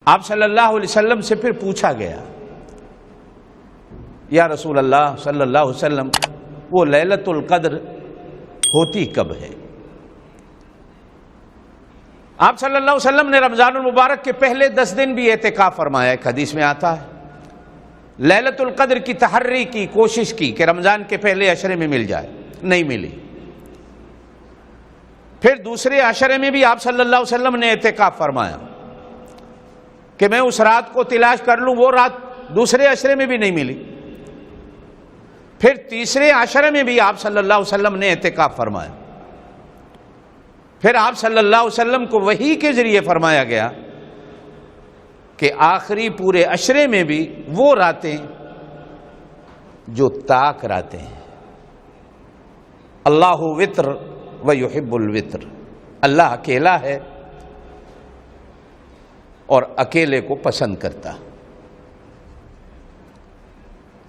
آپ صلی اللہ علیہ وسلم سے پھر پوچھا گیا، یا رسول اللہ صلی اللہ علیہ وسلم، وہ لیلۃ القدر ہوتی کب ہے؟ آپ صلی اللہ علیہ وسلم نے رمضان المبارک کے پہلے 10 دن بھی اعتکاف فرمایا۔ ایک حدیث میں آتا ہے لیلۃ القدر کی تحری کی، کوشش کی کہ رمضان کے پہلے عشرے میں مل جائے، نہیں ملی۔ پھر دوسرے عشرے میں بھی آپ صلی اللہ علیہ وسلم نے اعتکاف فرمایا کہ میں اس رات کو تلاش کر لوں، وہ رات دوسرے عشرے میں بھی نہیں ملی۔ پھر تیسرے عشرے میں بھی آپ صلی اللہ علیہ وسلم نے اعتکاف فرمایا۔ پھر آپ صلی اللہ علیہ وسلم کو وحی کے ذریعے فرمایا گیا کہ آخری پورے عشرے میں بھی وہ راتیں جو طاق راتیں ہیں۔ اللہ وتر و یحب الوتر، اللہ اکیلا ہے اور اکیلے کو پسند کرتا۔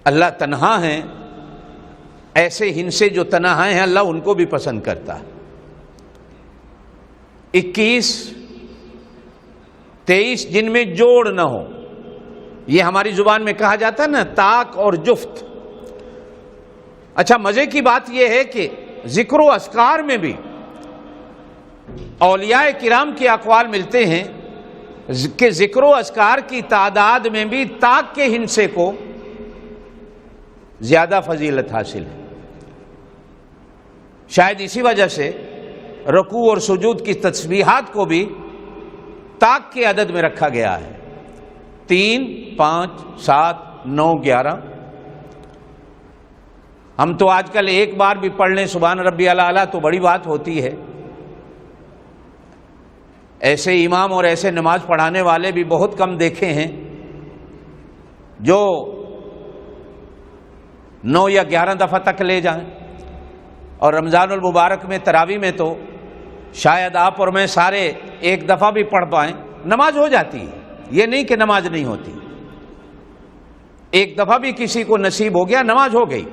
اللہ تنہا ہیں، ایسے ہندسے جو تنہا ہیں اللہ ان کو بھی پسند کرتا۔ 21 23 جن میں جوڑ نہ ہو، یہ ہماری زبان میں کہا جاتا ہے نا طاق اور جفت۔ اچھا، مزے کی بات یہ ہے کہ ذکر و اذکار میں بھی اولیاء کرام کے اقوال ملتے ہیں کہ ذکر و اذکار کی تعداد میں بھی طاق کے ہندسے کو زیادہ فضیلت حاصل ہے۔ شاید اسی وجہ سے رکوع اور سجود کی تسبیحات کو بھی طاق کے عدد میں رکھا گیا ہے، 3 5 7 9 11۔ ہم تو آج کل ایک بار بھی پڑھ لیں سبحان ربی الاعلیٰ تو بڑی بات ہوتی ہے۔ ایسے امام اور ایسے نماز پڑھانے والے بھی بہت کم دیکھے ہیں جو 9 یا 11 دفعہ تک لے جائیں، اور رمضان المبارک میں تراویح میں تو شاید آپ اور میں سارے ایک دفعہ بھی پڑھ پائیں، نماز ہو جاتی ہے، یہ نہیں کہ نماز نہیں ہوتی۔ ایک دفعہ بھی کسی کو نصیب ہو گیا، نماز ہو گئی۔